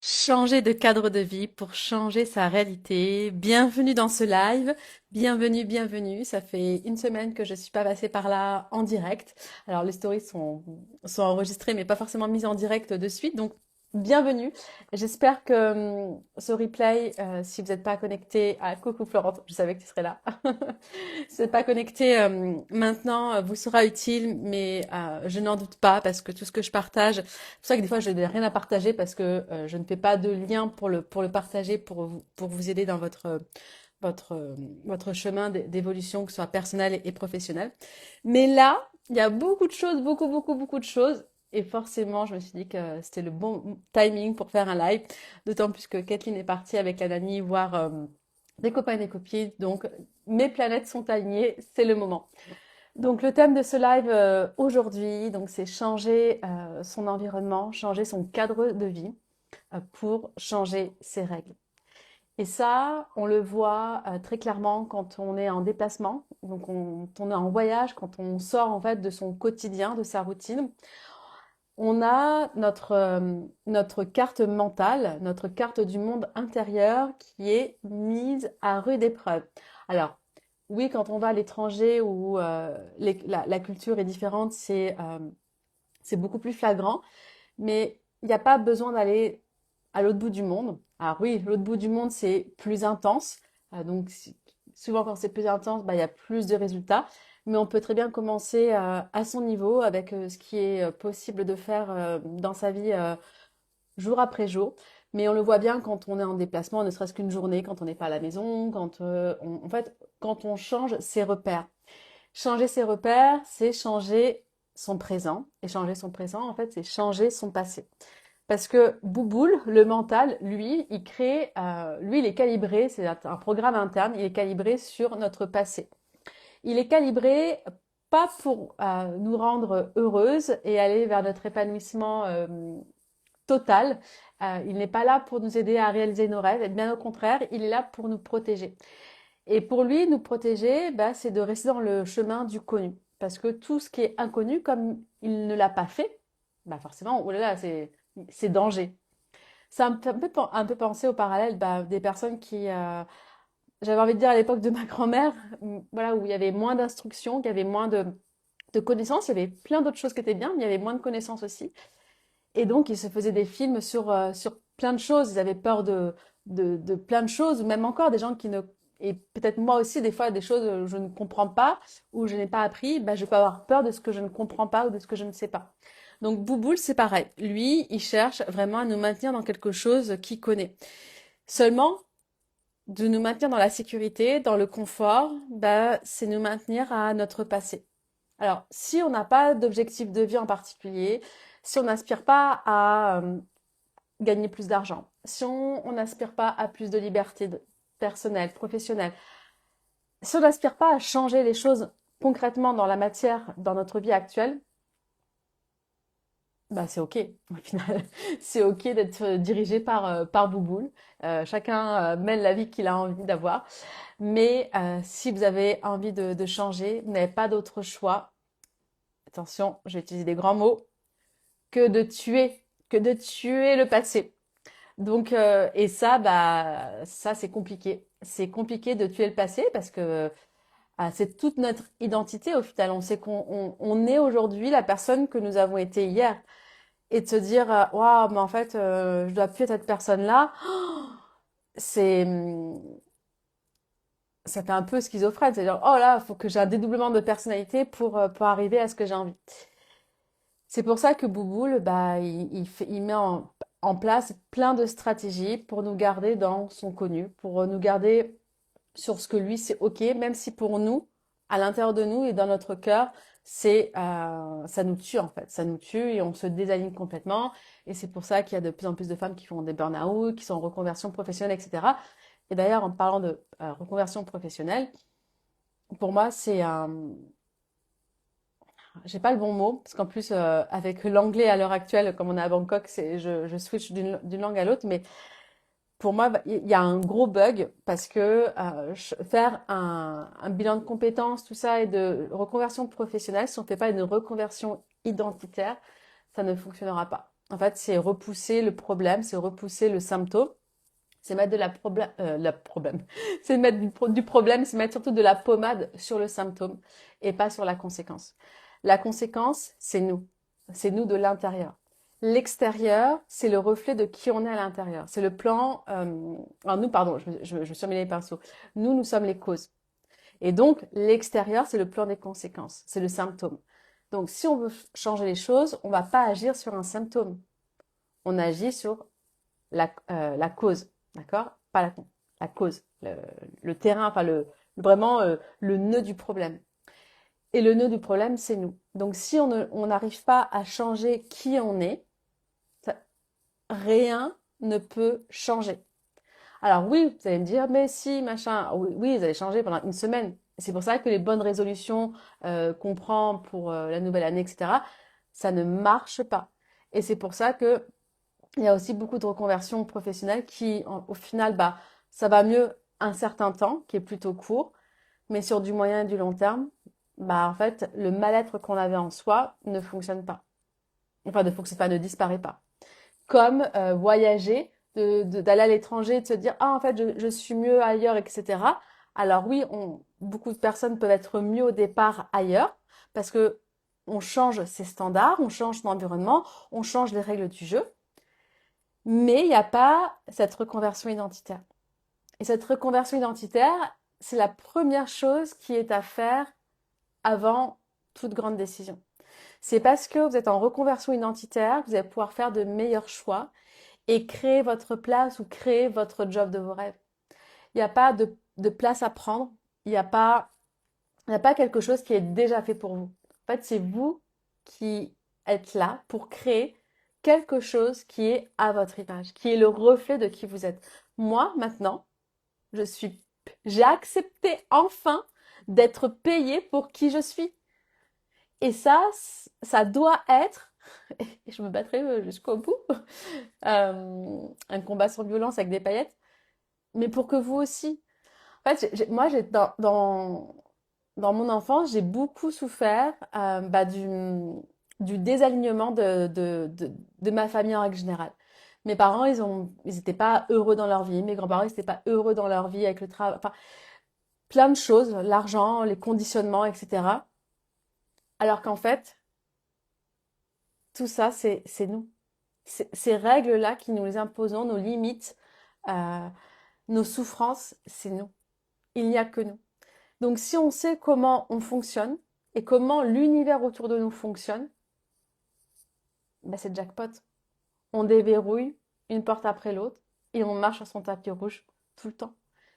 Changer de cadre de vie pour changer sa réalité. Bienvenue dans ce live. Bienvenue, bienvenue. Ça fait une semaine que je suis pas passée par là en direct. Alors les stories sont enregistrées mais pas forcément mises en direct de suite. Donc bienvenue. J'espère que ce replay, si vous n'êtes pas connecté à coucou Florence, je savais que tu serais là. Si vous n'êtes pas connecté maintenant, vous sera utile, mais je n'en doute pas parce que tout ce que je partage, c'est pour ça que des fois je n'ai rien à partager parce que je ne fais pas de lien pour le partager, pour vous aider dans votre, euh, votre chemin d'évolution, que ce soit personnel et professionnel. Mais là, il y a beaucoup de choses, beaucoup, beaucoup, beaucoup de choses. Et forcément, je me suis dit que c'était le bon timing pour faire un live. D'autant plus que Kathleen est partie avec la nanny voir des copains et des copines. Donc, mes planètes sont alignées, c'est le moment. Donc le thème de ce live aujourd'hui, donc c'est changer son environnement, changer son cadre de vie pour changer ses règles. Et ça, on le voit très clairement quand on est en déplacement, donc on est en voyage, quand on sort en fait de son quotidien, de sa routine. On a notre carte mentale, notre carte du monde intérieur qui est mise à rude épreuve. Alors, oui, quand on va à l'étranger où la culture est différente, c'est beaucoup plus flagrant, mais il n'y a pas besoin d'aller à l'autre bout du monde. Alors oui, l'autre bout du monde, c'est plus intense. Souvent quand c'est plus intense, bah, il y a plus de résultats. Mais on peut très bien commencer à son niveau avec ce qui est possible de faire dans sa vie jour après jour. Mais on le voit bien quand on est en déplacement, ne serait-ce qu'une journée, quand on n'est pas à la maison, en fait, quand on change ses repères. Changer ses repères, c'est changer son présent. Et changer son présent, en fait, c'est changer son passé. Parce que Bouboule, le mental, lui, lui, il est calibré, c'est un programme interne, il est calibré sur notre passé. Il est calibré pas pour nous rendre heureuses et aller vers notre épanouissement total. Il n'est pas là pour nous aider à réaliser nos rêves, et bien au contraire, il est là pour nous protéger. Et pour lui, nous protéger, bah, c'est de rester dans le chemin du connu. Parce que tout ce qui est inconnu, comme il ne l'a pas fait, bah forcément, oh là là, c'est danger. Ça me fait un peu penser au parallèle bah, des personnes j'avais envie de dire à l'époque de ma grand-mère, voilà, où il y avait moins d'instructions, qu'il y avait moins de connaissances, il y avait plein d'autres choses qui étaient bien, mais il y avait moins de connaissances aussi. Et donc, ils se faisaient des films sur plein de choses. Ils avaient peur de plein de choses, ou même encore des gens qui ne... Et peut-être moi aussi, des fois, des choses que je ne comprends pas ou je n'ai pas appris, bah, je peux avoir peur de ce que je ne comprends pas ou de ce que je ne sais pas. Donc, Bouboule, c'est pareil. Lui, il cherche vraiment à nous maintenir dans quelque chose qu'il connaît. Seulement, de nous maintenir dans la sécurité, dans le confort, bah, c'est nous maintenir à notre passé. Alors, si on n'a pas d'objectif de vie en particulier, si on n'aspire pas à gagner plus d'argent, si on n'aspire pas à plus de liberté personnelle, professionnelle, si on n'aspire pas à changer les choses concrètement dans la matière, dans notre vie actuelle, bah c'est ok au final. C'est ok d'être dirigé par Bouboule. Chacun mène la vie qu'il a envie d'avoir. Mais si vous avez envie de changer, vous n'avez pas d'autre choix. Attention, je vais utiliser des grands mots que que de tuer le passé. Donc, et ça, bah, ça c'est compliqué. C'est compliqué de tuer le passé parce que c'est toute notre identité au final. On sait on est aujourd'hui la personne que nous avons été hier. Et de se dire, waouh, mais en fait, je dois plus être cette personne-là, c'est, ça fait un peu schizophrène. C'est-à-dire, oh là, il faut que j'ai un dédoublement de personnalité pour arriver à ce que j'ai envie. C'est pour ça que Bouboule, bah, il met en place plein de stratégies pour nous garder dans son connu, pour nous garder sur ce que lui, c'est OK, même si pour nous, à l'intérieur de nous et dans notre cœur, ça nous tue en fait. Ça nous tue et on se désaligne complètement. Et c'est pour ça qu'il y a de plus en plus de femmes qui font des burn-out, qui sont en reconversion professionnelle, etc. Et d'ailleurs, en parlant de reconversion professionnelle, pour moi, j'ai pas le bon mot, parce qu'en plus, avec l'anglais à l'heure actuelle, comme on est à Bangkok, je switch d'une langue à l'autre, mais pour moi, il y a un gros bug parce que faire un bilan de compétences, tout ça, et de reconversion professionnelle, si on ne fait pas une reconversion identitaire, ça ne fonctionnera pas. En fait, c'est repousser le problème, c'est repousser le symptôme, c'est mettre de c'est mettre du problème, c'est mettre surtout de la pommade sur le symptôme et pas sur la conséquence. La conséquence, c'est nous de l'intérieur. L'extérieur, c'est le reflet de qui on est à l'intérieur. C'est le plan. Alors nous, pardon, je me suis emmêlée les pinceaux. Nous sommes les causes. Et donc, l'extérieur, c'est le plan des conséquences, c'est le symptôme. Donc, si on veut changer les choses, on va pas agir sur un symptôme. On agit sur la cause, d'accord? Pas la cause, le terrain, enfin vraiment le nœud du problème. Et le nœud du problème, c'est nous. Donc, si on n'arrive pas à changer qui on est, rien ne peut changer. Alors oui, vous allez me dire, mais si, machin, oui, oui, vous allez changer pendant une semaine. C'est pour ça que les bonnes résolutions qu'on prend pour la nouvelle année, etc., ça ne marche pas. Et c'est pour ça que il y a aussi beaucoup de reconversions professionnelles qui, au final, bah, ça va mieux un certain temps, qui est plutôt court, mais sur du moyen et du long terme, bah, en fait, le mal-être qu'on avait en soi ne fonctionne pas. Enfin, ne fonctionne pas, ne disparaît pas. Comme voyager, d'aller à l'étranger et de se dire, ah, en fait, je suis mieux ailleurs, etc. Alors oui, beaucoup de personnes peuvent être mieux au départ ailleurs, parce que on change ses standards, on change son environnement, on change les règles du jeu. Mais il n'y a pas cette reconversion identitaire. Et cette reconversion identitaire, c'est la première chose qui est à faire avant toute grande décision. C'est parce que vous êtes en reconversion identitaire que vous allez pouvoir faire de meilleurs choix et créer votre place ou créer votre job de vos rêves. Il n'y a pas de place à prendre. Il n'y a pas, il n'y a pas quelque chose qui est déjà fait pour vous. En fait, c'est vous qui êtes là pour créer quelque chose qui est à votre image, qui est le reflet de qui vous êtes. Moi, maintenant, je suis, j'ai accepté enfin d'être payée pour qui je suis. Et ça doit être, et je me battrai jusqu'au bout, un combat sans violence avec des paillettes, mais pour que vous aussi. En fait, moi, dans mon enfance, j'ai beaucoup souffert bah, du désalignement de ma famille en règle générale. Mes parents, ils étaient pas heureux dans leur vie. Mes grands-parents, ils n'étaient pas heureux dans leur vie avec le travail. Enfin, plein de choses, l'argent, les conditionnements, etc. Alors qu'en fait, tout ça, c'est nous. Ces règles-là qui nous les imposons, nos limites, euh, nos souffrances, c'est nous. Il n'y a que nous. Donc, si on sait comment on fonctionne et comment l'univers autour de nous fonctionne, bah, c'est jackpot. On déverrouille une porte après l'autre et on marche sur son tapis rouge tout le temps.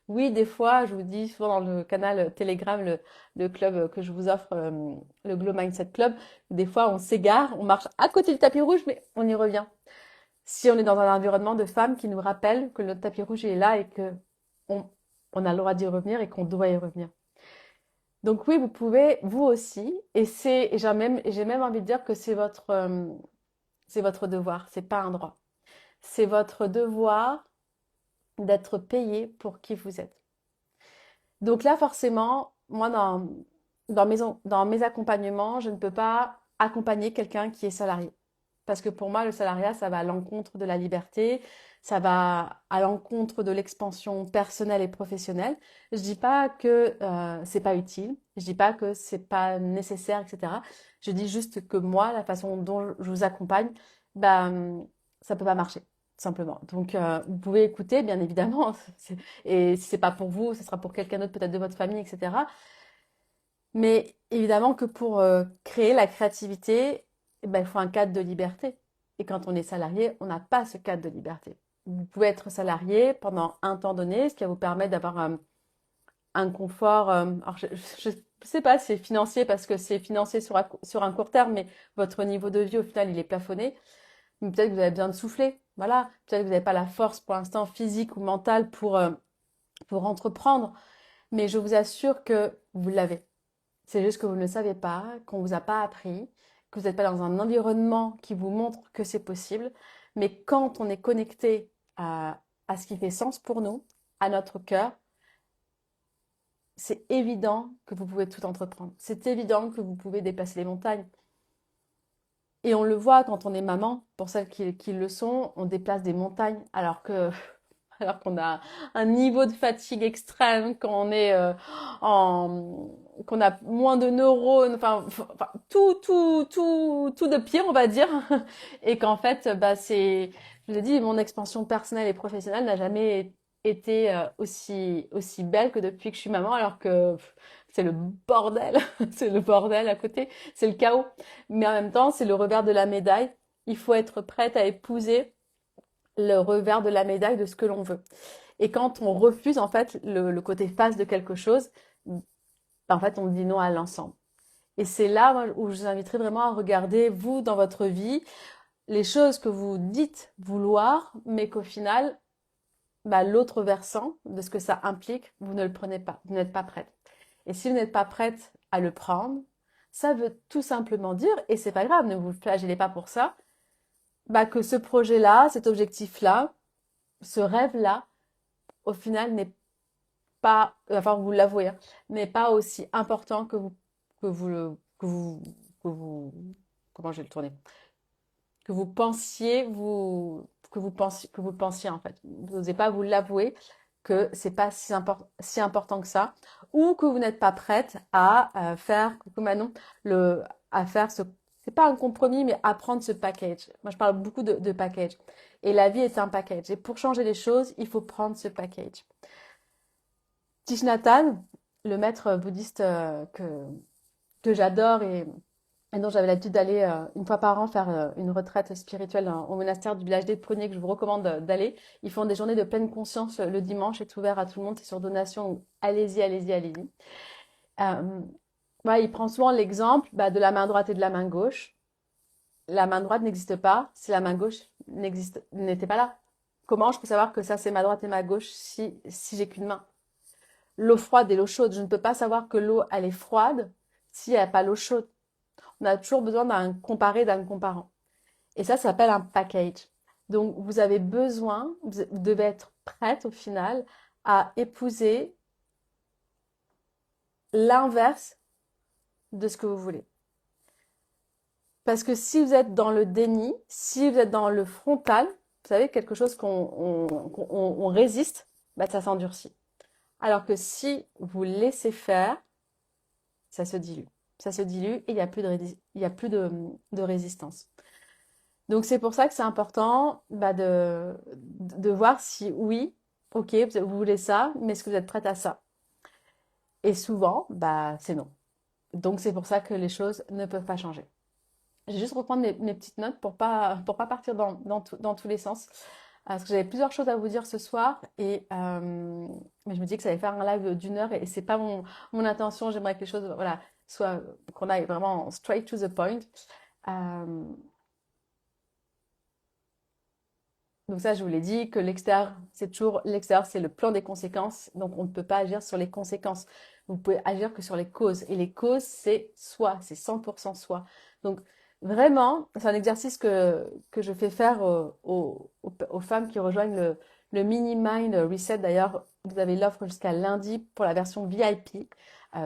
Oui, des fois, je vous dis souvent dans le canal Telegram, le club que je vous offre, le Glow Mindset Club, des fois on s'égare, on marche à côté du tapis rouge, mais on y revient. Si on est dans un environnement de femmes qui nous rappellent que notre tapis rouge est là et que on, on a le droit d'y revenir et qu'on doit y revenir. Donc oui, vous pouvez, vous aussi, et j'ai même envie de dire que c'est votre devoir, c'est pas un droit. C'est votre devoir d'être payé pour qui vous êtes. Donc là, forcément, moi, dans mes accompagnements, je ne peux pas accompagner quelqu'un qui est salarié. Parce que pour moi, le salariat, ça va à l'encontre de la liberté, ça va à l'encontre de l'expansion personnelle et professionnelle. Je dis pas que c'est pas utile, je dis pas que c'est pas nécessaire, etc. Je dis juste que moi, la façon dont je vous accompagne, bah, ça peut pas marcher, tout simplement. Donc, vous pouvez écouter, bien évidemment, et si c'est pas pour vous, ce sera pour quelqu'un d'autre, peut-être de votre famille, etc. Mais évidemment que pour créer la créativité, eh ben, il faut un cadre de liberté. Et quand on est salarié, on n'a pas ce cadre de liberté. Vous pouvez être salarié pendant un temps donné, ce qui va vous permettre d'avoir un confort. Alors, je sais pas si c'est financier parce que c'est financé sur un court terme, mais votre niveau de vie, au final, il est plafonné. Mais peut-être que vous avez besoin de souffler. Voilà. Peut-être que vous n'avez pas la force pour l'instant physique ou mentale pour entreprendre. Mais je vous assure que vous l'avez. C'est juste que vous ne le savez pas, qu'on ne vous a pas appris, que vous n'êtes pas dans un environnement qui vous montre que c'est possible. Mais quand on est connecté à ce qui fait sens pour nous, à notre cœur, c'est évident que vous pouvez tout entreprendre. C'est évident que vous pouvez déplacer les montagnes. Et on le voit quand on est maman, pour celles qui le sont, on déplace des montagnes alors qu'on a un niveau de fatigue extrême, en, qu'on a moins de neurones, enfin tout de pire, on va dire. Et qu'en fait, bah, je vous ai dit, mon expansion personnelle et professionnelle n'a jamais été aussi belle que depuis que je suis maman, alors que c'est le bordel, c'est le bordel à côté, c'est le chaos. Mais en même temps, c'est le revers de la médaille. Il faut être prête à épouser le revers de la médaille de ce que l'on veut. Et quand on refuse en fait le côté face de quelque chose, en fait on dit non à l'ensemble. Et c'est là où je vous inviterai vraiment à regarder vous dans votre vie les choses que vous dites vouloir, mais qu'au final, bah, l'autre versant de ce que ça implique, vous ne le prenez pas, vous n'êtes pas prête. Et si vous n'êtes pas prête à le prendre, ça veut tout simplement dire, et c'est pas grave, ne vous flagellez pas pour ça, bah, que ce projet-là, cet objectif-là, ce rêve-là, au final, n'est pas, enfin vous l'avouez, hein, n'est pas aussi important que vous le, que vous, comment je vais le tourner, que vous pensiez, que vous pensiez en fait. Vous n'osez pas vous l'avouer que c'est pas si important que ça, ou que vous n'êtes pas prête à faire, coucou Manon, à faire c'est pas un compromis, mais à prendre ce package. Moi, je parle beaucoup de package. Et la vie est un package. Et pour changer les choses, il faut prendre ce package. Thich Nhat Hanh, le maître bouddhiste que j'adore et dont j'avais l'habitude d'aller une fois par an faire une retraite spirituelle au monastère du village des Pruniers que je vous recommande d'aller. Ils font des journées de pleine conscience le dimanche, c'est ouvert à tout le monde, c'est sur donation. Allez-y, allez-y, allez-y. Euh, ouais, il prend souvent l'exemple bah, de la main droite et de la main gauche. La main droite n'existe pas si la main gauche n'était pas là. Comment je peux savoir que ça c'est ma droite et ma gauche si j'ai qu'une main? L'eau froide et l'eau chaude. Je ne peux pas savoir que l'eau, elle est froide s'il n'y a pas l'eau chaude. On a toujours besoin d'un comparé, d'un comparant. Et ça s'appelle un package. Donc, vous avez besoin, vous devez être prête au final à épouser l'inverse de ce que vous voulez. Parce que si vous êtes dans le déni, si vous êtes dans le frontal, vous savez, quelque chose qu'on résiste, bah, ça s'endurcit. Alors que si vous laissez faire, ça se dilue. Ça se dilue et il n'y a plus de résistance. Donc c'est pour ça que c'est important bah, de voir si oui, ok, vous voulez ça, mais est-ce que vous êtes prête à ça? Et souvent, bah, c'est non. Donc c'est pour ça que les choses ne peuvent pas changer. Je vais juste reprendre mes petites notes pour pas partir dans tous les sens. Parce que j'avais plusieurs choses à vous dire ce soir, mais je me dis que ça allait faire un live d'1 heure et c'est pas mon intention. J'aimerais que les choses, voilà, soient, qu'on aille vraiment straight to the point. Euh, donc ça, je vous l'ai dit, que l'extérieur, c'est le plan des conséquences. Donc on ne peut pas agir sur les conséquences. Vous pouvez agir que sur les causes. Et les causes, c'est soi, c'est 100% soi. Donc vraiment, c'est un exercice que je fais faire aux femmes qui rejoignent le Mini Mind Reset. D'ailleurs, vous avez l'offre jusqu'à lundi pour la version VIP.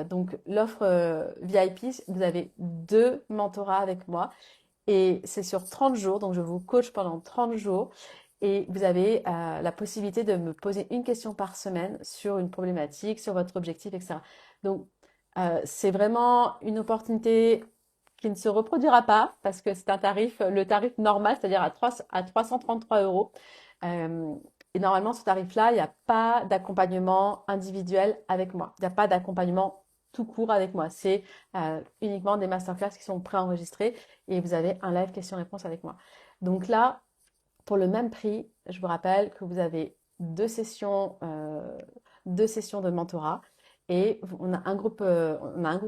Donc l'offre VIP, vous avez 2 mentorats avec moi. Et c'est sur 30 jours, donc je vous coach pendant 30 jours. Et vous avez la possibilité de me poser une question par semaine sur une problématique, sur votre objectif, etc. Donc, c'est vraiment une opportunité qui ne se reproduira pas parce que c'est le tarif normal, c'est-à-dire à 333 euros. Euh, et normalement, ce tarif-là, il n'y a pas d'accompagnement individuel avec moi. Il n'y a pas d'accompagnement tout court avec moi. C'est uniquement des masterclass qui sont préenregistrés et vous avez un live question-réponse avec moi. Donc là, pour le même prix, je vous rappelle que vous avez 2 sessions de mentorat et on a un groupe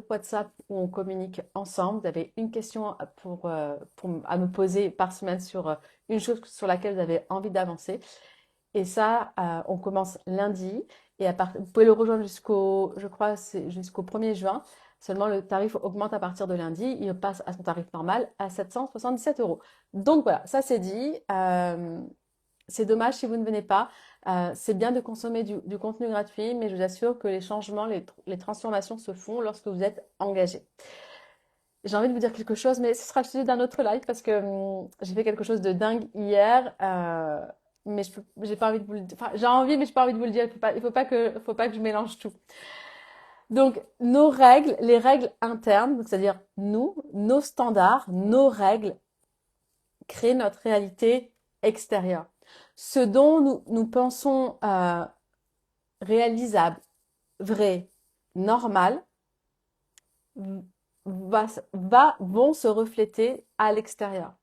WhatsApp où on communique ensemble. Vous avez une question à me poser par semaine sur une chose sur laquelle vous avez envie d'avancer. Et ça, on commence lundi. Et vous pouvez le rejoindre je crois, c'est jusqu'au 1er juin. Seulement, le tarif augmente à partir de lundi. Il passe à son tarif normal à 777 euros. Donc voilà, ça c'est dit. C'est dommage si vous ne venez pas. C'est bien de consommer du contenu gratuit, mais je vous assure que les changements, les transformations se font lorsque vous êtes engagé. j'ai envie de vous dire quelque chose, mais ce sera le sujet d'un autre live parce que j'ai fait quelque chose de dingue hier. Mais j'ai pas envie de vous le dire. Enfin, j'ai envie, mais j'ai pas envie de vous le dire. Faut pas que je mélange tout. Donc, nos règles, les règles internes, donc c'est-à-dire nous, nos standards, nos règles, créent notre réalité extérieure. Ce dont nous pensons réalisable, vrai, normal, vont se refléter à l'extérieur.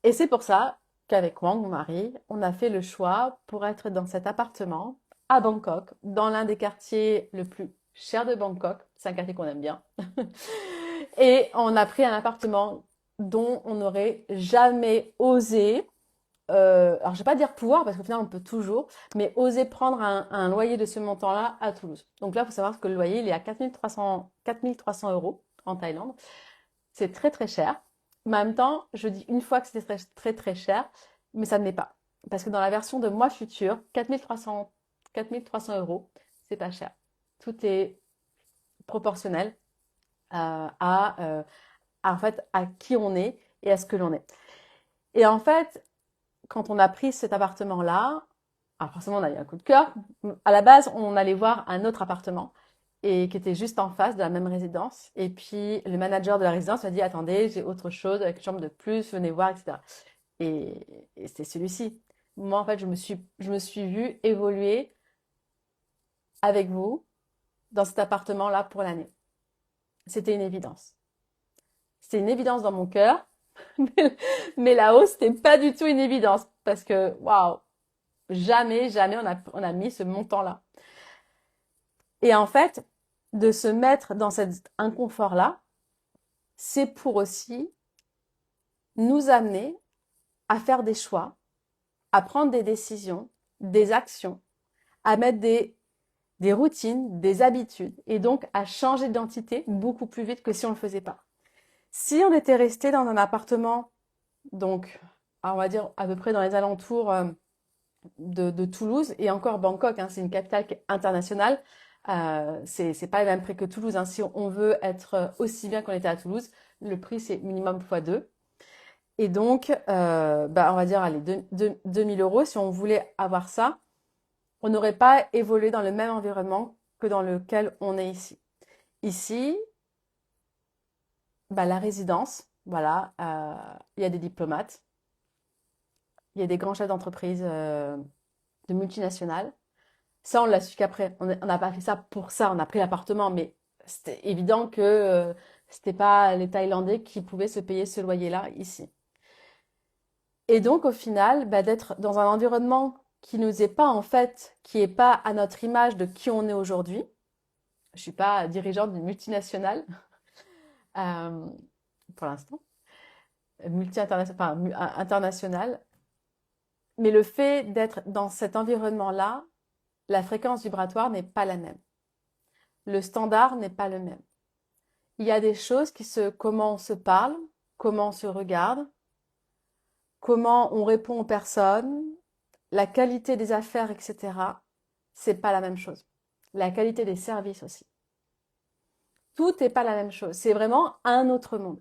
Et c'est pour ça qu'avec Wang, mon mari, on a fait le choix pour être dans cet appartement à Bangkok, dans l'un des quartiers le plus cher de Bangkok. C'est un quartier qu'on aime bien. Et on a pris un appartement dont on n'aurait jamais osé, alors je vais pas dire pouvoir parce qu'au final on peut toujours, mais oser prendre un loyer de ce montant-là à Toulouse. Donc là, il faut savoir que le loyer, il est à 4 300 euros en Thaïlande. C'est très très cher. Mais en même temps, je dis une fois que c'est très très très cher, mais ça ne l'est pas. Parce que dans la version de moi future, 4 300 euros, c'est pas cher. Tout est proportionnel en fait, à qui on est et à ce que l'on est. Et en fait, quand on a pris cet appartement-là, alors forcément, on a eu un coup de cœur. À la base, on allait voir un autre appartement et qui était juste en face de la même résidence. Et puis, le manager de la résidence m'a dit, attendez, j'ai autre chose avec une chambre de plus, venez voir, etc. Et c'était celui-ci. Moi, en fait, je me suis vue évoluer avec vous dans cet appartement-là pour l'année. C'était une évidence. C'était une évidence dans mon cœur, mais là-haut, c'était pas du tout une évidence parce que, waouh, jamais on a mis ce montant-là. Et en fait, de se mettre dans cet inconfort-là, c'est pour aussi nous amener à faire des choix, à prendre des décisions, des actions, à mettre des routines, des habitudes, et donc à changer d'identité beaucoup plus vite que si on ne le faisait pas. Si on était resté dans un appartement, donc on va dire à peu près dans les alentours de Toulouse, et encore Bangkok, hein, c'est une capitale internationale, c'est pas le même prix que Toulouse. Hein. Si on veut être aussi bien qu'on était à Toulouse, le prix c'est minimum fois 2. Et donc, on va dire, allez, 2000 euros, si on voulait avoir ça, on n'aurait pas évolué dans le même environnement que dans lequel on est ici. Ici, la résidence, voilà, il y a des diplomates, il y a des grands chefs d'entreprise de multinationales. Ça, on l'a su qu'après. On n'a pas fait ça pour ça. On a pris l'appartement, mais c'était évident que c'était pas les Thaïlandais qui pouvaient se payer ce loyer-là ici. Et donc, au final, d'être dans un environnement qui nous est pas en fait, qui est pas à notre image de qui on est aujourd'hui. Je suis pas dirigeante d'une multinationale euh, pour l'instant, internationale. Mais le fait d'être dans cet environnement-là, la fréquence vibratoire n'est pas la même. Le standard n'est pas le même. Il y a des choses comment on se parle, comment on se regarde, comment on répond aux personnes, la qualité des affaires, etc. C'est pas la même chose. La qualité des services aussi. Tout n'est pas la même chose. C'est vraiment un autre monde.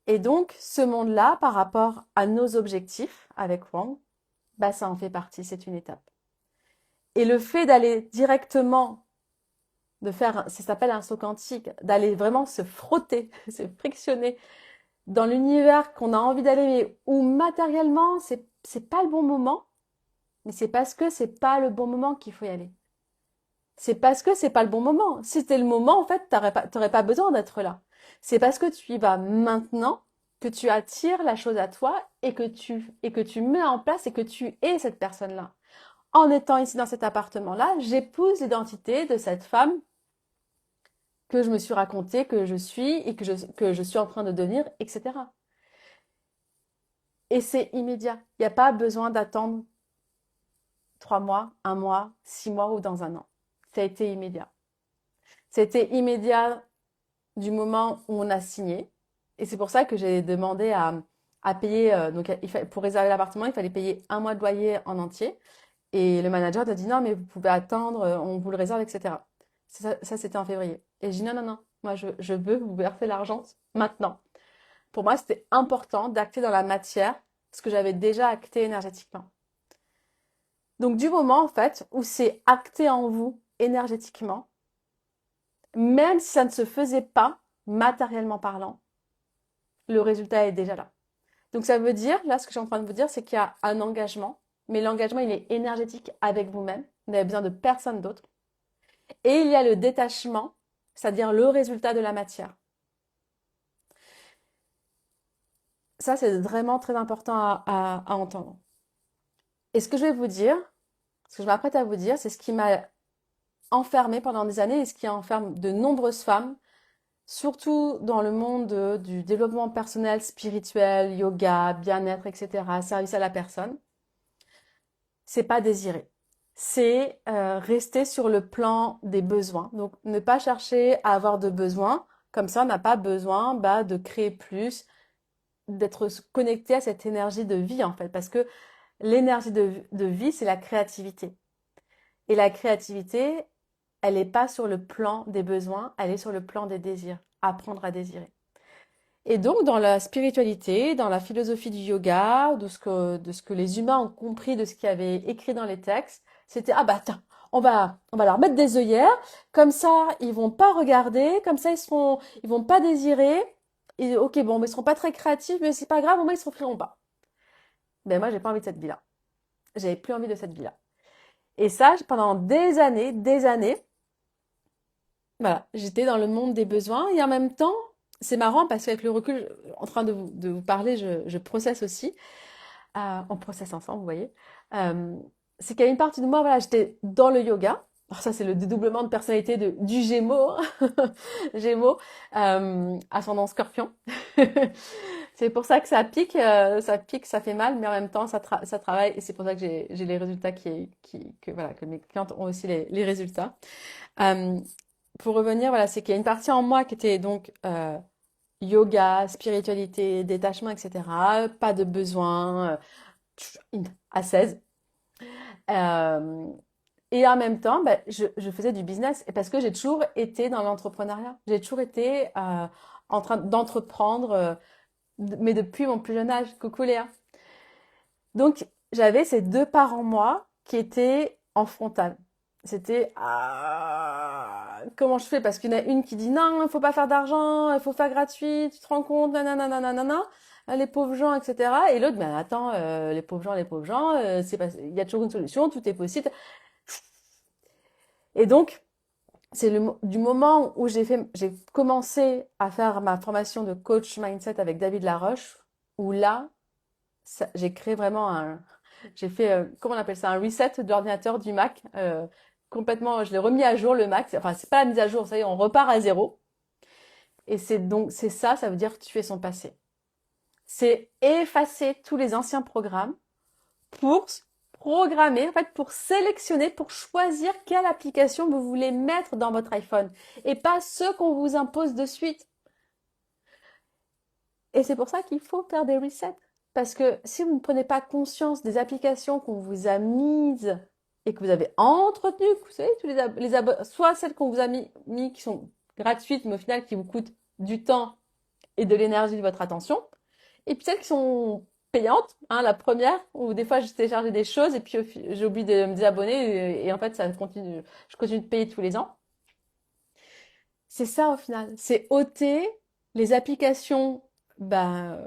Et donc, ce monde-là, par rapport à nos objectifs avec Wang, ça en fait partie, c'est une étape. Et le fait d'aller directement, ça s'appelle un saut quantique, d'aller vraiment se frotter, se frictionner dans l'univers qu'on a envie d'aller, mais où matériellement, c'est pas le bon moment, mais c'est parce que c'est pas le bon moment qu'il faut y aller. C'est parce que c'est pas le bon moment. Si c'était le moment, en fait, t'aurais pas besoin d'être là. C'est parce que tu y vas maintenant que tu attires la chose à toi et que tu mets en place et que tu es cette personne-là. En étant ici dans cet appartement-là, j'épouse l'identité de cette femme que je me suis racontée, que je suis et que je suis en train de devenir, etc. Et c'est immédiat. Il n'y a pas besoin d'attendre 3 mois, 1 mois, 6 mois ou dans un an. Ça a été immédiat. C'était immédiat du moment où on a signé. Et c'est pour ça que j'ai demandé à payer. Donc, pour réserver l'appartement, il fallait payer 1 mois de loyer en entier. Et le manager a dit non, mais vous pouvez attendre, on vous le réserve, etc. Ça c'était en février. Et j'ai dit non, non, non. Moi, je veux vous verser l'argent maintenant. Pour moi, c'était important d'acter dans la matière ce que j'avais déjà acté énergétiquement. Donc, du moment, en fait, où c'est acté en vous énergétiquement, même si ça ne se faisait pas, matériellement parlant, le résultat est déjà là. Donc, ça veut dire, là, ce que je suis en train de vous dire, c'est qu'il y a un engagement, mais l'engagement, il est énergétique avec vous-même. Vous n'avez besoin de personne d'autre. Et il y a le détachement, c'est-à-dire le résultat de la matière. Ça, c'est vraiment très important à entendre. Et ce que je vais vous dire, ce que je m'apprête à vous dire, c'est ce qui m'a enfermée pendant des années et ce qui enferme de nombreuses femmes, surtout dans le monde du développement personnel, spirituel, yoga, bien-être, etc., service à la personne. C'est pas désirer. C'est rester sur le plan des besoins. Donc, ne pas chercher à avoir de besoins. Comme ça, on n'a pas besoin de créer plus, d'être connecté à cette énergie de vie, en fait. Parce que l'énergie de vie, c'est la créativité. Et la créativité, elle n'est pas sur le plan des besoins, elle est sur le plan des désirs. Apprendre à désirer. Et donc, dans la spiritualité, dans la philosophie du yoga, de ce que les humains ont compris de ce qu'il y avait écrit dans les textes, c'était, ah bah tiens, on va leur mettre des œillères, comme ça, ils vont pas regarder, comme ça, ils vont pas désirer, et ok, bon, mais ils seront pas très créatifs, mais c'est pas grave, au moins, ils s'offriront pas. Ben, moi, j'ai pas envie de cette vie-là. J'avais plus envie de cette vie-là. Et ça, pendant des années, voilà, j'étais dans le monde des besoins et en même temps, c'est marrant parce qu'avec le recul, en train de vous parler, je processe aussi. On processe ensemble, vous voyez. Euh, c'est qu'il y a une partie de moi, voilà, j'étais dans le yoga. Alors ça, c'est le dédoublement de personnalité du Gémeaux, Gémeaux, ascendant Scorpion. C'est pour ça que ça pique, ça fait mal, mais en même temps, ça travaille et c'est pour ça que j'ai les résultats voilà, que mes clientes ont aussi les résultats. Euh, pour revenir, voilà, c'est qu'il y a une partie en moi qui était donc yoga, spiritualité, détachement, etc. Pas de besoin, à 16. Euh, et en même temps, je faisais du business et parce que j'ai toujours été dans l'entrepreneuriat. J'ai toujours été en train d'entreprendre, mais depuis mon plus jeune âge. Coucou Léa. Donc, j'avais ces deux parts en moi qui étaient en frontal. C'était comment je fais? Parce qu'il y en a une qui dit non, il faut pas faire d'argent, il faut faire gratuit, tu te rends compte, nanana, nanana, les pauvres gens, etc. Et l'autre, ben attends, les pauvres gens, c'est pas, il y a toujours une solution, tout est possible. Et donc, c'est du moment où j'ai commencé à faire ma formation de coach mindset avec David Laroche, où là, j'ai créé vraiment j'ai fait, comment on appelle ça, un reset de l'ordinateur du Mac. Complètement, je l'ai remis à jour le Mac. Enfin, c'est pas la mise à jour, ça y est, on repart à zéro. Et c'est ça, ça veut dire tuer son passé. C'est effacer tous les anciens programmes pour programmer, en fait, pour sélectionner, pour choisir quelle application vous voulez mettre dans votre iPhone et pas ceux qu'on vous impose de suite. Et c'est pour ça qu'il faut faire des resets. Parce que si vous ne prenez pas conscience des applications qu'on vous a mises et que vous avez entretenues, vous savez, tous soit celles qu'on vous a mis qui sont gratuites, mais au final qui vous coûtent du temps et de l'énergie de votre attention, et puis celles qui sont payantes, hein, la première, où des fois je téléchargeais des choses et puis j'ai oublié de me désabonner et en fait ça continue, je continue de payer tous les ans. C'est ça au final, c'est ôter les applications ben,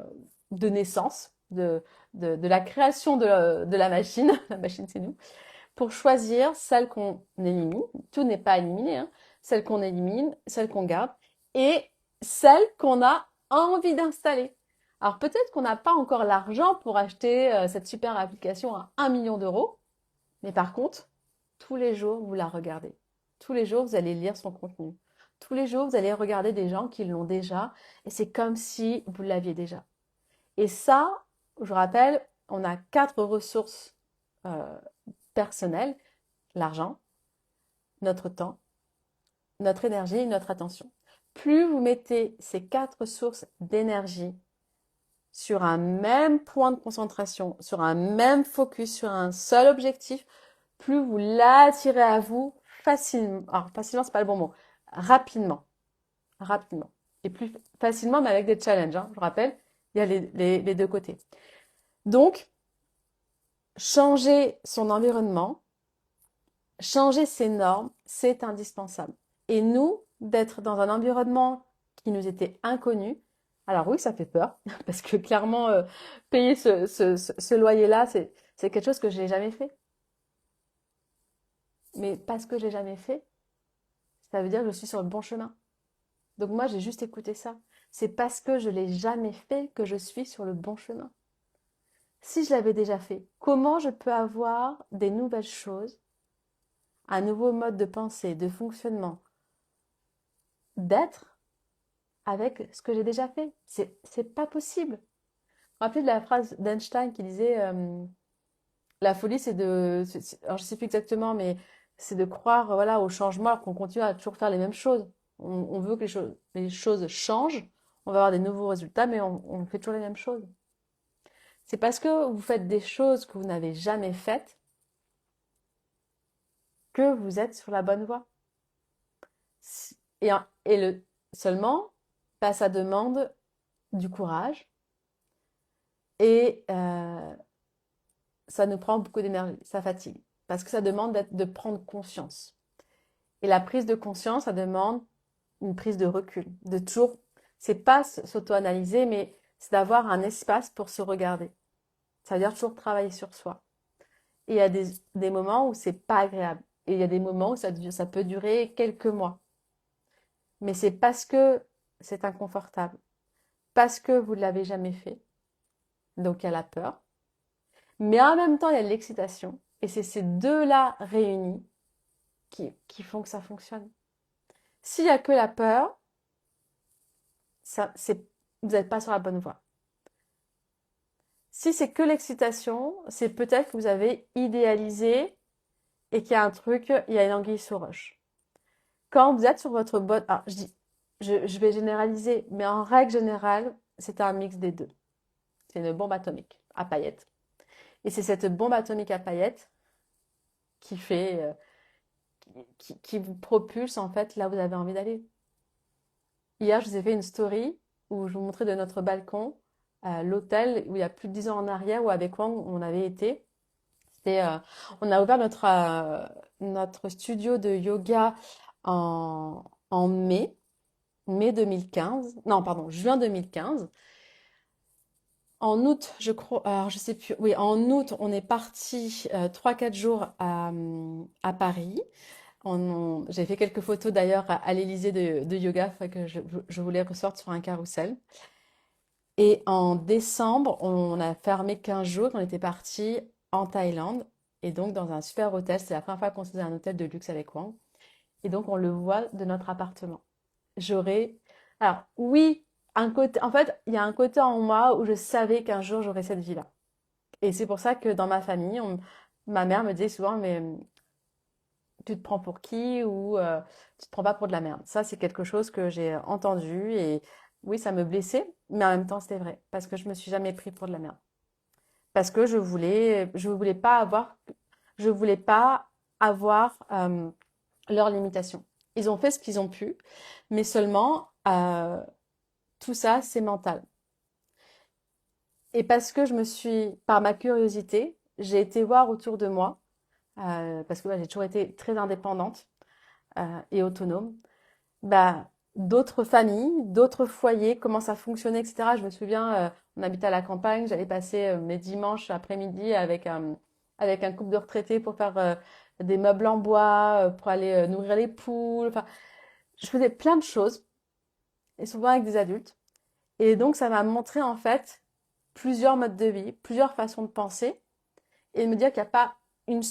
de naissance, de la création de la machine, la machine c'est nous, pour choisir celles qu'on élimine, tout n'est pas éliminé, hein, celles qu'on élimine, celles qu'on garde, et celles qu'on a envie d'installer. Alors peut-être qu'on n'a pas encore l'argent pour acheter cette super application à 1 million d'euros, mais par contre, tous les jours, vous la regardez. Tous les jours, vous allez lire son contenu. Tous les jours, vous allez regarder des gens qui l'ont déjà, et c'est comme si vous l'aviez déjà. Et ça, je rappelle, on a 4 ressources euh, personnelles, l'argent, notre temps, notre énergie et notre attention. Plus vous mettez ces 4 sources d'énergie sur un même point de concentration, sur un même focus, sur un seul objectif, plus vous l'attirez à vous facilement. Alors, facilement, c'est pas le bon mot. Rapidement. rapidement. Et plus facilement, mais avec des challenges, hein. Je rappelle, il y a les deux côtés. Donc, changer son environnement, changer ses normes, c'est indispensable. Et nous, d'être dans un environnement qui nous était inconnu, alors oui, ça fait peur, parce que clairement, payer ce loyer-là, c'est quelque chose que je n'ai jamais fait. Mais parce que je l'ai jamais fait, ça veut dire que je suis sur le bon chemin. Donc moi, j'ai juste écouté ça. C'est parce que je l'ai jamais fait que je suis sur le bon chemin. Si je l'avais déjà fait, comment je peux avoir des nouvelles choses, un nouveau mode de pensée, de fonctionnement, d'être avec ce que j'ai déjà fait? C'est pas possible. Vous vous rappelez de la phrase d'Einstein qui disait la folie, alors je sais plus exactement, mais c'est de croire voilà, au changement alors qu'on continue à toujours faire les mêmes choses. On veut que les choses changent, on va avoir des nouveaux résultats, mais on fait toujours les mêmes choses. C'est parce que vous faites des choses que vous n'avez jamais faites que vous êtes sur la bonne voie. Et seulement, bah, ça demande du courage et ça nous prend beaucoup d'énergie, ça fatigue. Parce que ça demande de prendre conscience. Et la prise de conscience, ça demande une prise de recul, de toujours, c'est pas s'auto-analyser, mais c'est d'avoir un espace pour se regarder. Ça veut dire toujours travailler sur soi. Et il y a des moments où c'est pas agréable. Et il y a des moments où ça peut durer quelques mois. Mais c'est parce que c'est inconfortable, parce que vous ne l'avez jamais fait. Donc il y a la peur. Mais en même temps, il y a l'excitation. Et c'est ces deux-là réunis qui font que ça fonctionne. S'il n'y a que la peur, ça, vous n'êtes pas sur la bonne voie. Si c'est que l'excitation, c'est peut-être que vous avez idéalisé et qu'il y a un truc, il y a une anguille sous roche. Quand vous êtes sur votre bonne... Alors, je vais généraliser, mais en règle générale, c'est un mix des deux. C'est une bombe atomique à paillettes. Et c'est cette bombe atomique à paillettes qui fait, qui vous propulse en fait là où vous avez envie d'aller. Hier, je vous ai fait une story où je vous montrais de notre balcon l'hôtel où il y a plus de 10 ans en arrière où avec Wang on avait été. C'était, on a ouvert notre studio de yoga en mai 2015. Non, pardon, juin 2015. En août, je crois, alors je sais plus, oui, en août, on est parti 3-4 jours à Paris. J'ai fait quelques photos d'ailleurs à l'Élysée de yoga, enfin, que je voulais ressortir sur un carrousel. Et en décembre, on a fermé 15 jours, on était parti en Thaïlande, et donc dans un super hôtel. C'est la première fois qu'on se faisait un hôtel de luxe avec Wang. Et donc on le voit de notre appartement. J'aurais... Alors oui, un côté... en fait, il y a un côté en moi où je savais qu'un jour j'aurais cette vie-là. Et c'est pour ça que dans ma famille, ma mère me disait souvent, mais tu te prends pour qui ou tu te prends pas pour de la merde. Ça, c'est quelque chose que j'ai entendu et oui, ça me blessait, mais en même temps, c'était vrai parce que je me suis jamais pris pour de la merde. Parce que je voulais pas avoir leurs limitations. Ils ont fait ce qu'ils ont pu, mais seulement tout ça, c'est mental. Et parce que par ma curiosité, j'ai été voir autour de moi, parce que j'ai toujours été très indépendante et autonome, bah, d'autres familles, d'autres foyers, comment ça fonctionnait, etc. Je me souviens, on habitait à la campagne, j'allais passer mes dimanches après-midi avec un couple de retraités pour faire des meubles en bois, pour aller nourrir les poules. Enfin, je faisais plein de choses, et souvent avec des adultes. Et donc, ça m'a montré en fait plusieurs modes de vie, plusieurs façons de penser, et de me dire qu'il n'y a pas une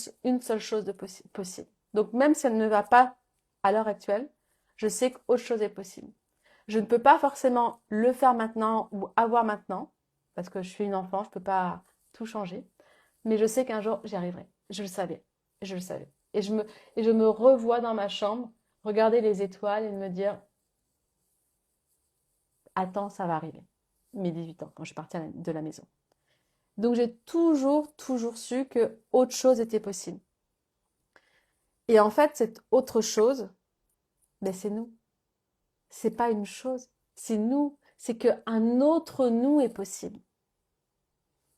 seule chose de possible. Donc, même si elle ne va pas à l'heure actuelle, je sais qu'autre chose est possible. Je ne peux pas forcément le faire maintenant ou avoir maintenant, parce que je suis une enfant, je ne peux pas tout changer. Mais je sais qu'un jour, j'y arriverai. Je le savais. Je le savais. Et je me revois dans ma chambre, regarder les étoiles et me dire, attends, ça va arriver. Mes 18 ans, quand je suis partie de la maison. Donc j'ai toujours su que autre chose était possible. Et en fait, cette autre chose, ben, c'est nous. C'est pas une chose, c'est nous. C'est qu'un autre nous est possible.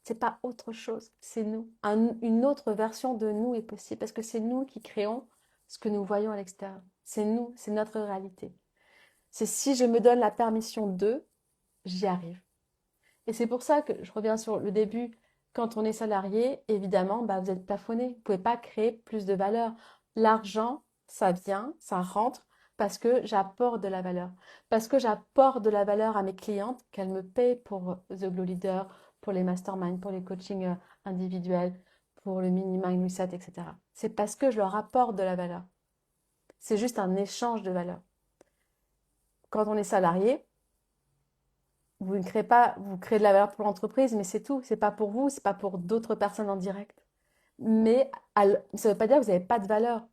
C'est pas autre chose, c'est nous. Une autre version de nous est possible parce que c'est nous qui créons ce que nous voyons à l'extérieur. C'est nous, c'est notre réalité. C'est si je me donne la permission de, j'y arrive. Et c'est pour ça que je reviens sur le début. Quand on est salarié, évidemment, bah, vous êtes plafonné. Vous ne pouvez pas créer plus de valeur. L'argent, ça vient, ça rentre parce que j'apporte de la valeur. Parce que j'apporte de la valeur à mes clientes, qu'elles me payent pour The Glow Leader, pour les masterminds, pour les coachings individuels, pour le mini mind reset, etc. C'est parce que je leur apporte de la valeur. C'est juste un échange de valeur. Quand on est salarié, vous ne créez pas, vous créez de la valeur pour l'entreprise, mais c'est tout. C'est pas pour vous, c'est pas pour d'autres personnes en direct. Mais ça ne veut pas dire que vous n'avez pas de valeur.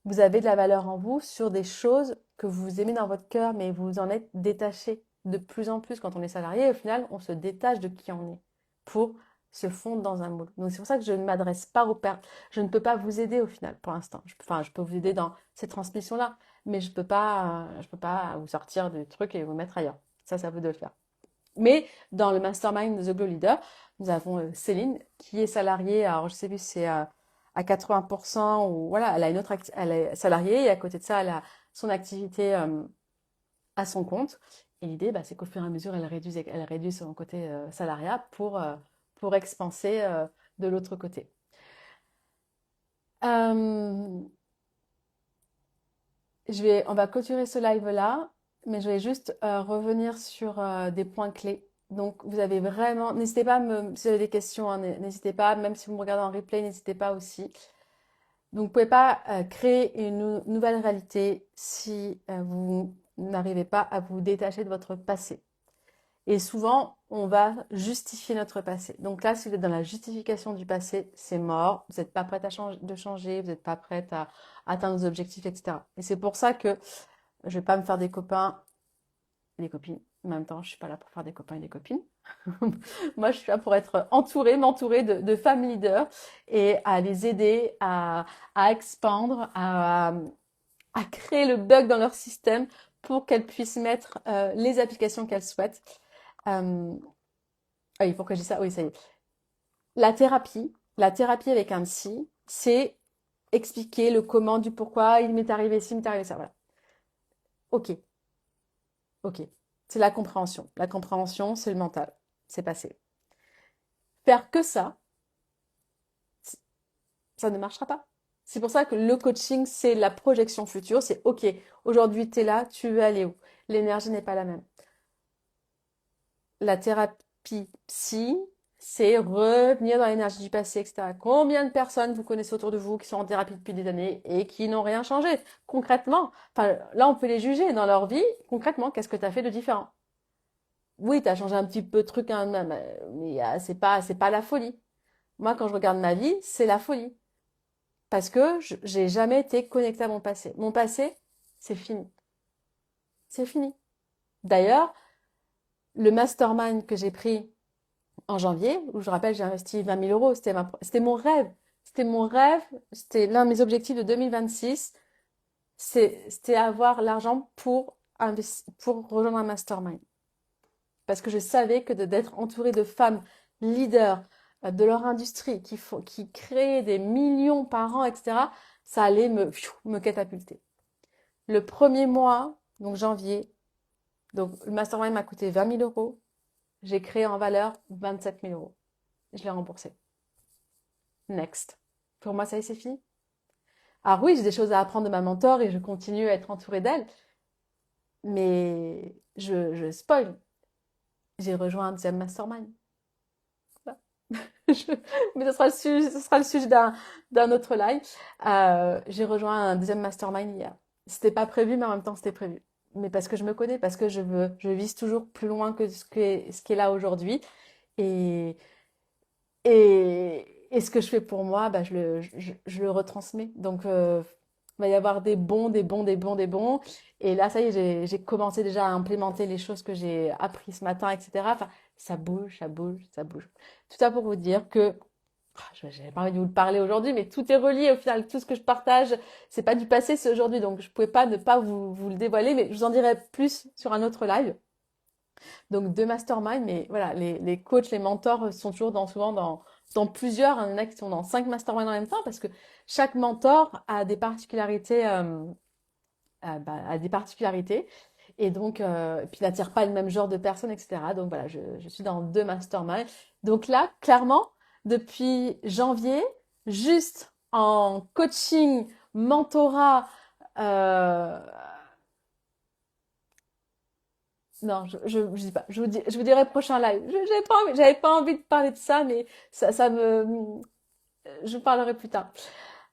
Vous avez de la valeur en vous sur des choses que vous aimez dans votre cœur, mais vous en êtes détaché de plus en plus quand on est salarié. Au final, on se détache de qui on est pour se fondre dans un moule. Donc c'est pour ça que je ne m'adresse pas aux pères. Je ne peux pas vous aider au final pour l'instant. Enfin, je peux vous aider dans ces transmissions-là, mais je peux pas vous sortir du truc et vous mettre ailleurs. Ça vous de le faire. Mais dans le mastermind de The Glow Leader, nous avons Céline qui est salariée, alors je sais plus si c'est à 80% ou voilà, elle a une autre elle est salariée et à côté de ça, elle a son activité à son compte. Et l'idée, bah, c'est qu'au fur et à mesure, elle réduit son côté salariat pour expanser de l'autre côté. Euh, on va clôturer ce live-là, mais je vais juste revenir sur des points clés. Donc, vous avez vraiment, n'hésitez pas si vous avez des questions, hein, n'hésitez pas, même si vous me regardez en replay, n'hésitez pas aussi. Donc, vous ne pouvez pas créer une nouvelle réalité si vous n'arrivez pas à vous détacher de votre passé. Et souvent, on va justifier notre passé. Donc là, si vous êtes dans la justification du passé, c'est mort. Vous n'êtes pas prête à changer, vous n'êtes pas prête à atteindre vos objectifs, etc. Et c'est pour ça que je vais pas me faire des copains, des copines. En même temps, je suis pas là pour faire des copains et des copines. Moi, je suis là pour être m'entourer de femmes leaders et à les aider à expandre, à créer le bug dans leur système pour qu'elles puissent mettre les applications qu'elles souhaitent. Ah oui, pourquoi je dis ça? Oui, ça y est. La thérapie avec un psy, c'est expliquer le comment, du pourquoi, il m'est arrivé ci, il m'est arrivé ça, voilà. Ok, ok. C'est la compréhension. La compréhension, c'est le mental. C'est passé. Faire que ça ne marchera pas. C'est pour ça que le coaching, c'est la projection future. C'est ok, aujourd'hui, tu es là, tu veux aller où? L'énergie n'est pas la même. La thérapie psy, c'est revenir dans l'énergie du passé, etc. Combien de personnes vous connaissez autour de vous qui sont en thérapie depuis des années et qui n'ont rien changé? Concrètement, enfin, là, on peut les juger dans leur vie. Concrètement, qu'est-ce que tu as fait de différent? Oui, tu as changé un petit peu de trucs, hein, mais c'est pas la folie. Moi, quand je regarde ma vie, c'est la folie. Parce que j'ai jamais été connectée à mon passé. Mon passé, c'est fini. C'est fini. D'ailleurs, le mastermind que j'ai pris en janvier, où je rappelle, j'ai investi 20 000 euros. C'était mon rêve. C'était mon rêve. C'était l'un de mes objectifs de 2026. C'était avoir l'argent pour rejoindre un mastermind. Parce que je savais que d'être entourée de femmes leaders de leur industrie, qui créaient des millions par an, etc., ça allait me catapulter. Le premier mois, donc janvier, donc le mastermind m'a coûté 20 000 euros. J'ai créé en valeur 27 000 euros. Je l'ai remboursé. Next. Pour moi, ça y est, c'est fini. Alors oui, j'ai des choses à apprendre de ma mentor et je continue à être entourée d'elle. Mais je spoil. J'ai rejoint un deuxième mastermind. Voilà. Mais ce sera le sujet d'un autre live. J'ai rejoint un deuxième mastermind hier. C'était pas prévu, mais en même temps, c'était prévu. Mais parce que je me connais, parce que je vise toujours plus loin que ce qui est là aujourd'hui. Et, et ce que je fais pour moi, bah, je le retransmets. Donc, il va y avoir des bons, des bons, des bons, des bons. Et là, ça y est, j'ai commencé déjà à implémenter les choses que j'ai appris ce matin, etc. Enfin, ça bouge, ça bouge, ça bouge. Tout ça pour vous dire que J'avais pas envie de vous le parler aujourd'hui, mais tout est relié au final. Tout ce que je partage, c'est pas du passé, c'est aujourd'hui. Donc, je pouvais pas ne pas vous le dévoiler, mais je vous en dirai plus sur un autre live. Donc, deux masterminds, mais voilà, les coachs, les mentors sont toujours souvent dans plusieurs. Il y en a qui sont dans 5 masterminds en même temps parce que chaque mentor a des particularités, a des particularités. Et donc, puis il n'attire pas le même genre de personnes, etc. Donc voilà, je suis dans deux masterminds. Donc là, clairement, depuis janvier, juste en coaching, mentorat, euh, non, je dis pas. Je vous dirai prochain live. J'avais pas envie de parler de ça, mais ça me, je vous parlerai plus tard.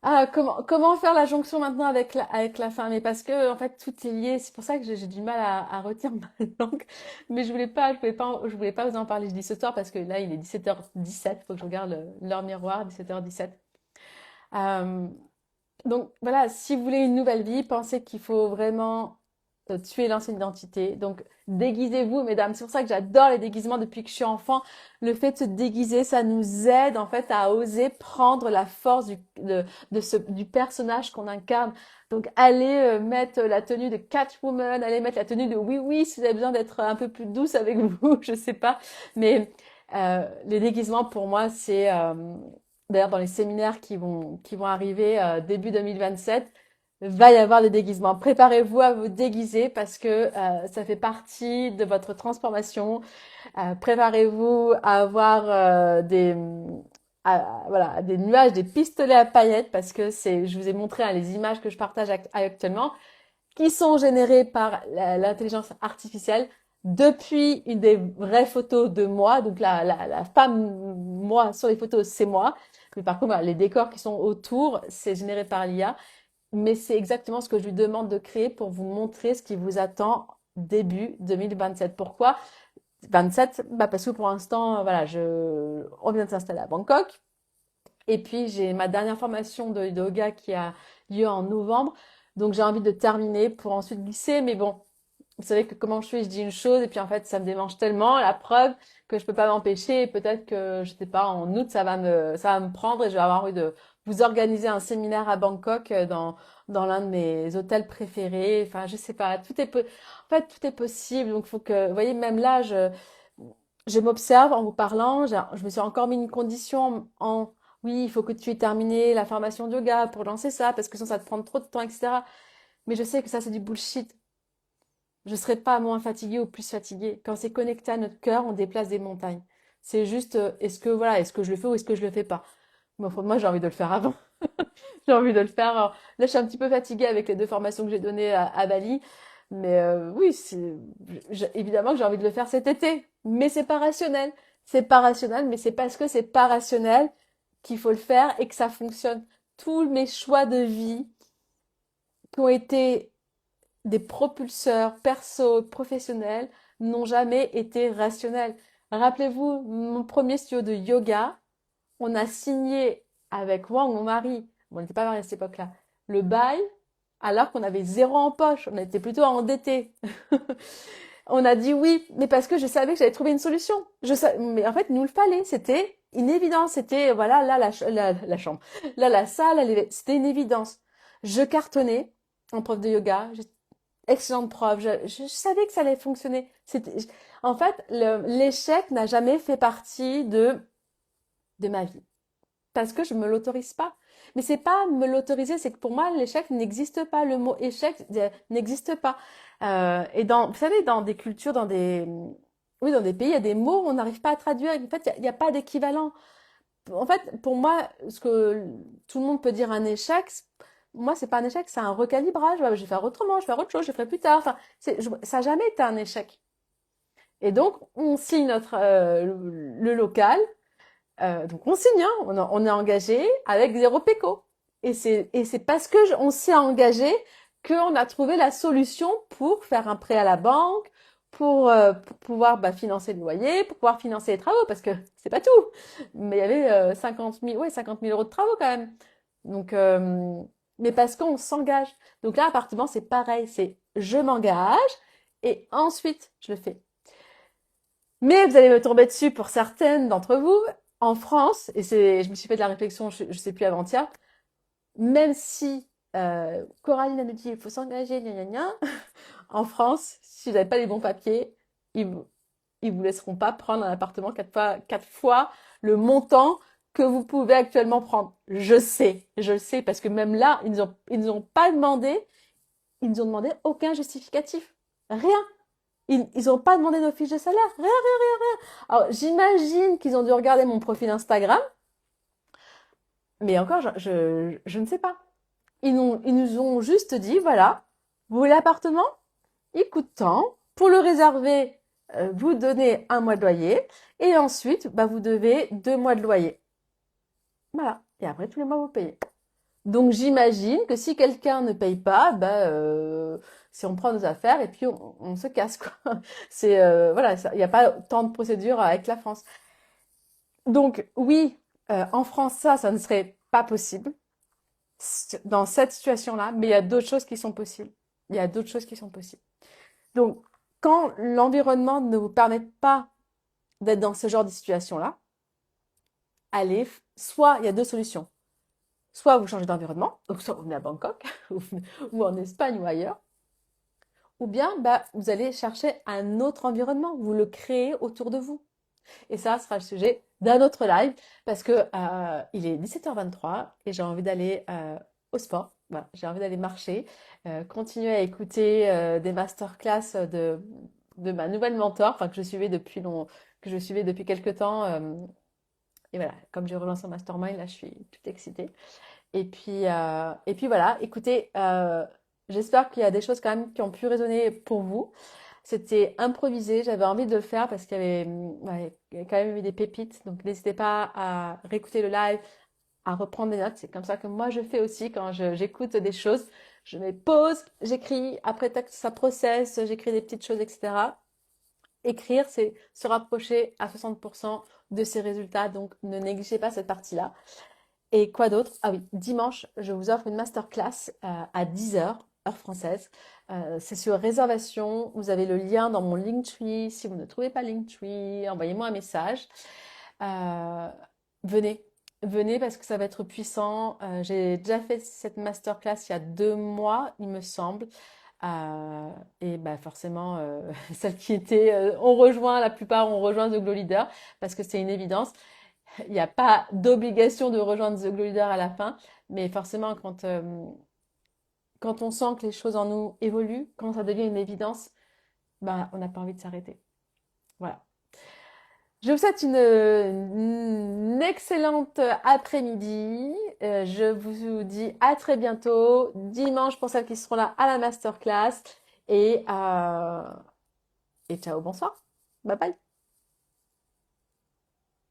Ah, comment faire la jonction maintenant avec la fin? Mais parce que, en fait, tout est lié. C'est pour ça que j'ai du mal à retenir ma langue. Mais je voulais pas vous en parler. Je dis ce soir parce que là, il est 17h17. Faut que je regarde l'heure miroir, 17h17. Euh, donc voilà, si vous voulez une nouvelle vie, pensez qu'il faut vraiment tuer l'ancienne identité. Donc déguisez-vous, mesdames. C'est pour ça que j'adore les déguisements depuis que je suis enfant. Le fait de se déguiser, ça nous aide en fait à oser prendre la force du personnage qu'on incarne. Donc allez mettre la tenue de Catwoman, allez mettre la tenue de Oui Oui si vous avez besoin d'être un peu plus douce avec vous, je sais pas. Mais les déguisements pour moi c'est d'ailleurs, dans les séminaires qui vont arriver début 2027, va y avoir des déguisements. Préparez-vous à vous déguiser parce que ça fait partie de votre transformation. Préparez-vous à avoir voilà, des nuages, des pistolets à paillettes parce que je vous ai montré les images que je partage actuellement qui sont générées par l'intelligence artificielle depuis une des vraies photos de moi. Donc la femme, moi, sur les photos, c'est moi. Mais par contre, voilà, les décors qui sont autour, c'est généré par l'IA. Mais c'est exactement ce que je lui demande de créer pour vous montrer ce qui vous attend début 2027. Pourquoi 27? Bah parce que pour l'instant, voilà, on vient de s'installer à Bangkok. Et puis, j'ai ma dernière formation de yoga qui a lieu en novembre. Donc, j'ai envie de terminer pour ensuite glisser. Mais bon, vous savez que comment je suis, je dis une chose et puis en fait, ça me démange tellement. La preuve que je peux pas m'empêcher. Et peut-être que, je sais pas, en août, ça va me prendre et je vais avoir envie de vous organiser un séminaire à Bangkok dans l'un de mes hôtels préférés. Enfin, je sais pas. En fait, tout est possible. Donc, faut que, vous voyez, même là, je m'observe en vous parlant. Je me suis encore mis une condition oui, il faut que tu aies terminé la formation de yoga pour lancer ça, parce que sinon ça va te prendre trop de temps, etc. Mais je sais que ça, c'est du bullshit. Je serai pas moins fatiguée ou plus fatiguée. Quand c'est connecté à notre cœur, on déplace des montagnes. C'est juste, est-ce que je le fais ou est-ce que je le fais pas? Mais enfin, moi, j'ai envie de le faire avant. J'ai envie de le faire. Alors, là, je suis un petit peu fatiguée avec les deux formations que j'ai données à Bali. Mais oui, évidemment que j'ai envie de le faire cet été. Mais c'est pas rationnel. C'est pas rationnel, mais c'est parce que c'est pas rationnel qu'il faut le faire et que ça fonctionne. Tous mes choix de vie qui ont été des propulseurs perso, professionnels, n'ont jamais été rationnels. Rappelez-vous, mon premier studio de yoga, on a signé avec Wang, mon mari, bon, on n'était pas mariés à cette époque-là, le bail, alors qu'on avait zéro en poche, on était plutôt endettés. On a dit oui, mais parce que je savais que j'allais trouver une solution. Mais en fait, il nous le fallait, c'était une évidence, c'était, voilà, là, la chambre, là, la salle, c'était une évidence. Je cartonnais en prof de yoga, excellente prof. Je savais que ça allait fonctionner. En fait, l'échec n'a jamais fait partie de ma vie. Parce que je me l'autorise pas. Mais c'est pas me l'autoriser, c'est que pour moi, l'échec n'existe pas. Le mot échec n'existe pas. Et vous savez, dans des cultures, oui, dans des pays, il y a des mots on n'arrive pas à traduire. En fait, il y a pas d'équivalent. En fait, pour moi, ce que tout le monde peut dire un échec, moi, c'est pas un échec, c'est un recalibrage. Ouais, je vais faire autrement, je vais faire autre chose, je ferai plus tard. Enfin, ça n'a jamais été un échec. Et donc, on signe le local. Donc, on signe, hein, on est engagé avec zéro péco. Et c'est parce que on s'est engagé qu'on a trouvé la solution pour faire un prêt à la banque, pour pouvoir financer le loyer, pour pouvoir financer les travaux, parce que c'est pas tout. Mais il y avait 50 000, ouais, 50 000 euros de travaux quand même. Donc, mais parce qu'on s'engage. Donc là, appartement, c'est pareil, c'est je m'engage et ensuite je le fais. Mais vous allez me tomber dessus pour certaines d'entre vous. En France, je me suis fait de la réflexion, je sais plus avant-hier, même si Coraline elle nous dit il faut s'engager, gna gna gna, en France, si vous n'avez pas les bons papiers, ils vous, ils vous laisseront pas prendre un appartement quatre fois le montant que vous pouvez actuellement prendre. Je le sais, parce que même là, ils nous ont pas demandé, ils nous ont demandé aucun justificatif. Rien. Ils ont pas demandé nos fiches de salaire. Rien, rien, rien, rien. Alors, j'imagine qu'ils ont dû regarder mon profil Instagram, mais encore, je ne sais pas. Ils nous ont juste dit, voilà, vous voulez l'appartement? Il coûte tant. Pour le réserver, vous donnez un mois de loyer. Et ensuite, bah, vous devez 2 mois de loyer. Voilà. Et après, tous les mois, vous payez. Donc, j'imagine que si quelqu'un ne paye pas, bah, si on prend nos affaires et puis on se casse, quoi. Voilà, il n'y a pas tant de procédures avec la France. Donc, oui, en France, ça ne serait pas possible dans cette situation-là, mais il y a d'autres choses qui sont possibles. Il y a d'autres choses qui sont possibles. Donc, quand l'environnement ne vous permet pas d'être dans ce genre de situation-là, allez, soit il y a deux solutions. Soit vous changez d'environnement, donc soit vous venez à Bangkok, ou en Espagne ou ailleurs, ou bien bah, vous allez chercher un autre environnement, vous le créez autour de vous. Et ça sera le sujet d'un autre live, parce que il est 17h23 et j'ai envie d'aller au sport. Voilà, j'ai envie d'aller marcher, continuer à écouter des masterclass de ma nouvelle mentor, enfin que je suivais depuis quelques temps. Et voilà, comme j'ai relancé un mastermind, là, je suis toute excitée. Et puis voilà, écoutez, j'espère qu'il y a des choses quand même qui ont pu résonner pour vous. C'était improvisé, j'avais envie de le faire parce qu'il y avait, ouais, il y a quand même eu des pépites. Donc n'hésitez pas à réécouter le live, à reprendre des notes. C'est comme ça que moi je fais aussi quand j'écoute des choses. Je mets pause, j'écris, après tac, ça processe, j'écris des petites choses, etc. Écrire, c'est se rapprocher à 60% de ses résultats. Donc ne négligez pas cette partie-là. Et quoi d'autre? Ah oui, dimanche, je vous offre une masterclass à 10h, heure française. C'est sur réservation. Vous avez le lien dans mon Linktree. Si vous ne trouvez pas Linktree, envoyez-moi un message. Euh, venez, venez parce que ça va être puissant. J'ai déjà fait cette masterclass il y a 2 mois, il me semble. Et bah forcément, celles qui étaient, la plupart ont rejoint The Glow Leader parce que c'est une évidence. Il n'y a pas d'obligation de rejoindre The Glow Leader à la fin, mais forcément, quand on sent que les choses en nous évoluent, quand ça devient une évidence, ben, on n'a pas envie de s'arrêter. Voilà. Je vous souhaite une excellente après-midi. Je vous dis à très bientôt, dimanche pour celles qui seront là à la masterclass. Et, et ciao, bonsoir. Bye bye.